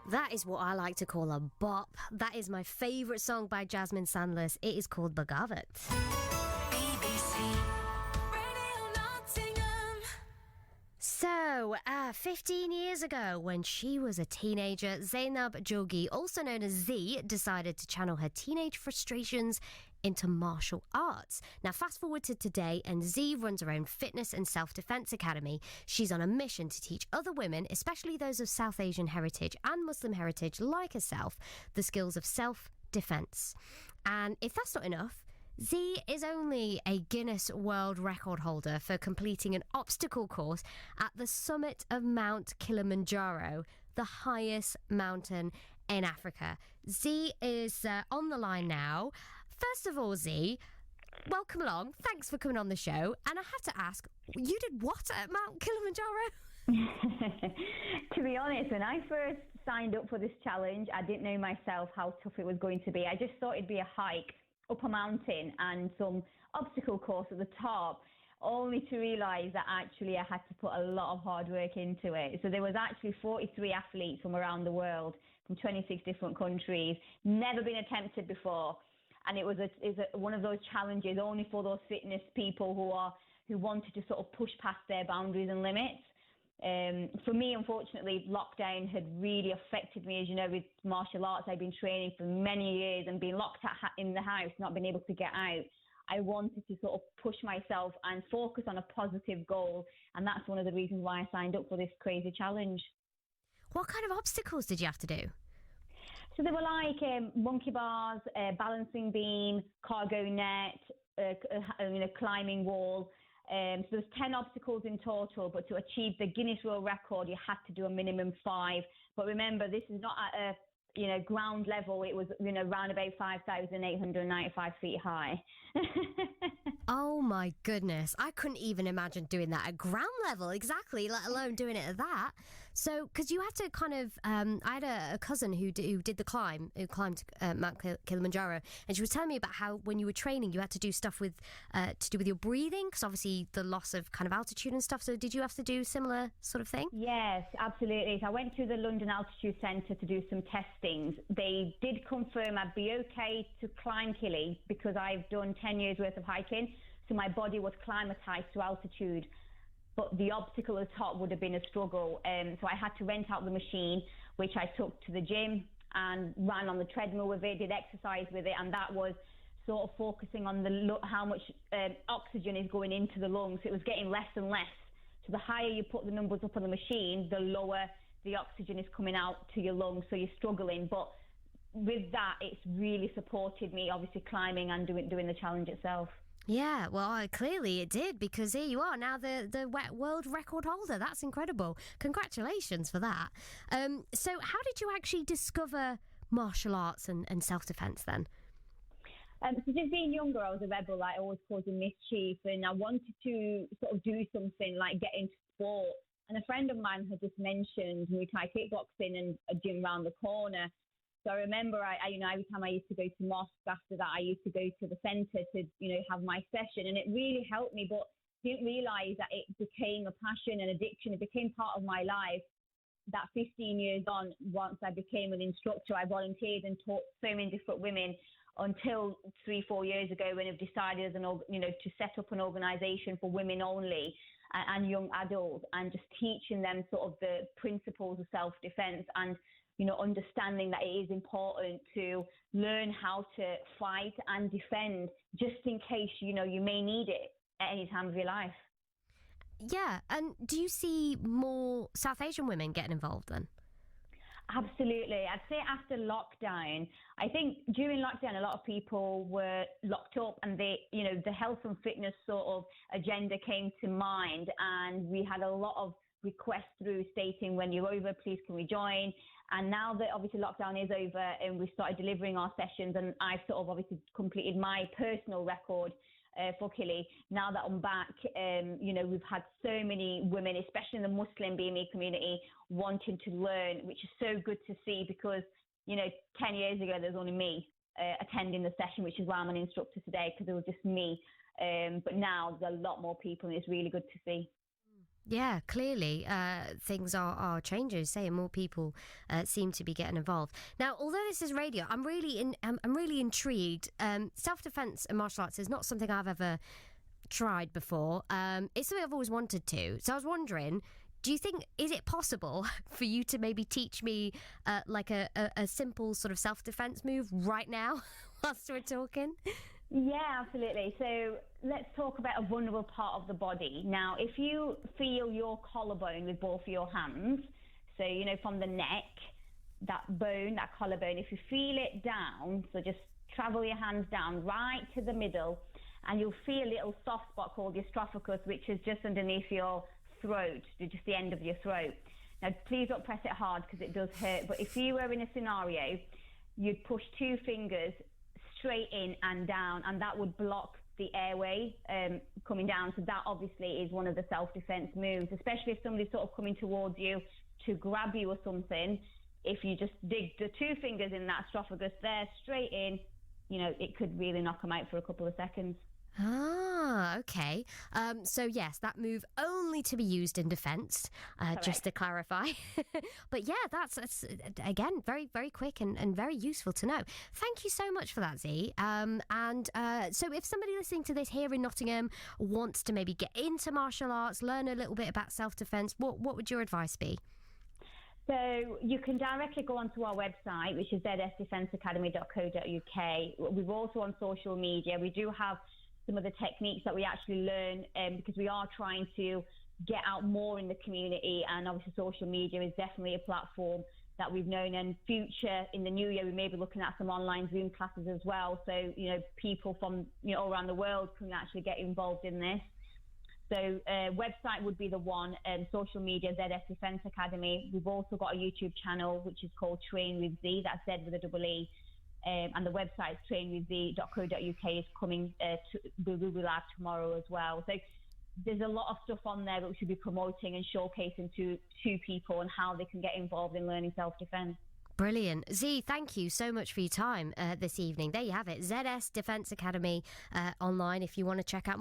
That is what I like to call a bop. That is my favourite song by Jasmine Sandless. It is called Begavet. BBC Radio Nottingham. So, 15 years ago, when she was a teenager, Zainab Jogi, also known as Z, decided to channel her teenage frustrations into martial arts. Now, fast forward to today, and Z runs her own fitness and self-defense academy. She's on a mission to teach other women, especially those of South Asian heritage and Muslim heritage like herself, the skills of self-defense. And if that's not enough, Z is only a Guinness World Record holder for completing an obstacle course at the summit of Mount Kilimanjaro, the highest mountain in Africa. Z is on the line now. First of all, Z, welcome along. Thanks for coming on the show. And I have to ask, you did what at Mount Kilimanjaro? To be honest, when I first signed up for this challenge, I didn't know myself how tough it was going to be. I just thought it'd be a hike up a mountain and some obstacle course at the top, only to realise that actually I had to put a lot of hard work into it. So there was actually 43 athletes from around the world, from 26 different countries, never been attempted before. And it was one of those challenges only for those fitness people who wanted to sort of push past their boundaries and limits. For me, unfortunately, lockdown had really affected me. As you know, with martial arts, I've been training for many years and being locked in the house, not being able to get out. I wanted to sort of push myself and focus on a positive goal. And that's one of the reasons why I signed up for this crazy challenge. What kind of obstacles did you have to do? So they were like monkey bars, balancing beam, cargo net, climbing wall. So there's 10 obstacles in total, but to achieve the Guinness World Record, you had to do a minimum 5. But remember, this is not at a ground level. It was around about 5,895 feet high. Oh my goodness, I couldn't even imagine doing that at ground level, exactly, let alone doing it at that. So, because you had to kind of, I had a cousin who did the climb, who climbed Mount Kilimanjaro, and she was telling me about how when you were training, you had to do stuff with, to do with your breathing, because obviously the loss of kind of altitude and stuff. So did you have to do similar sort of thing? Yes, absolutely. So I went to the London Altitude Centre to do some testings. They did confirm I'd be okay to climb Kili because I've done 10 years worth of hiking. So my body was climatized to altitude, but the obstacle at the top would have been a struggle. So I had to rent out the machine, which I took to the gym and ran on the treadmill with it, did exercise with it, and that was sort of focusing on how much oxygen is going into the lungs. It was getting less and less. So the higher you put the numbers up on the machine, the lower the oxygen is coming out to your lungs, so you're struggling. But with that, it's really supported me, obviously climbing and doing the challenge itself. Yeah, well, clearly it did, because here you are now, the world record holder. That's incredible. Congratulations for that. So how did you actually discover martial arts and self-defense then? So just being younger, I was a rebel, like always causing mischief, and I wanted to sort of do something like get into sport. And a friend of mine had just mentioned Muay Thai kickboxing and a gym around the corner. So I remember, every time I used to go to mosque after that, I used to go to the centre to, have my session, and it really helped me. But didn't realise that it became a passion and addiction. It became part of my life. That 15 years on, once I became an instructor, I volunteered and taught so many different women until 3-4 years ago when I've decided to set up an organisation for women only and young adults, and just teaching them sort of the principles of self-defence and understanding that it is important to learn how to fight and defend just in case, you may need it at any time of your life. Yeah, and do you see more South Asian women getting involved then? Absolutely. I'd say after lockdown, I think during lockdown, a lot of people were locked up and the health and fitness sort of agenda came to mind. And we had a lot of requests through stating, when you're over, please can we join? And now that obviously lockdown is over and we've started delivering our sessions, and I've sort of obviously completed my personal record for Kili. Now that I'm back, we've had so many women, especially in the Muslim BME community, wanting to learn, which is so good to see because, 10 years ago, there was only me attending the session, which is why I'm an instructor today, because it was just me. But now there's a lot more people, and it's really good to see. Yeah, clearly things are changing. Saying more people seem to be getting involved now. Although this is radio, I'm really intrigued. Self-defense and martial arts is not something I've ever tried before. It's something I've always wanted to. So I was wondering, do you think is it possible for you to maybe teach me like a simple sort of self-defense move right now whilst we're talking? Yeah, absolutely. So let's talk about a vulnerable part of the body. Now, if you feel your collarbone with both of your hands, so, you know, from the neck, that bone, that collarbone, if you feel it down, so just travel your hands down right to the middle, and you'll feel a little soft spot called your esophagus, which is just underneath your throat, just the end of your throat. Now, please don't press it hard because it does hurt, but if you were in a scenario, you'd push 2 fingers straight in and down, and that would block the airway coming down. So that obviously is one of the self-defense moves, especially if somebody's sort of coming towards you to grab you or something. If you just dig the 2 fingers in that esophagus there, straight in, you know, it could really knock them out for a couple of seconds. Ah, okay. So yes, that move only to be used in defence, just to clarify. But yeah, that's again very, very quick and very useful to know. Thank you so much for that, Z. So if somebody listening to this here in Nottingham wants to maybe get into martial arts, learn a little bit about self-defence, what would your advice be? So you can directly go onto our website, which is zsdefenceacademy.co.uk. We're also on social media. We do have some of the techniques that we actually learn because we are trying to get out more in the community, and obviously social media is definitely a platform that we've known. And future, in the new year, we may be looking at some online Zoom classes as well, so you know, people from, you know, all around the world can actually get involved in this. So website would be the one, social media, ZS Defence Academy. We've also got a YouTube channel which is called Train with Z, that's Z with a double E. And the website trainwithz.co.uk is coming, will be live tomorrow as well. So there's a lot of stuff on there that we should be promoting and showcasing to people and how they can get involved in learning self-defence. Brilliant. Z, thank you so much for your time this evening. There you have it, ZS Defence Academy online if you want to check out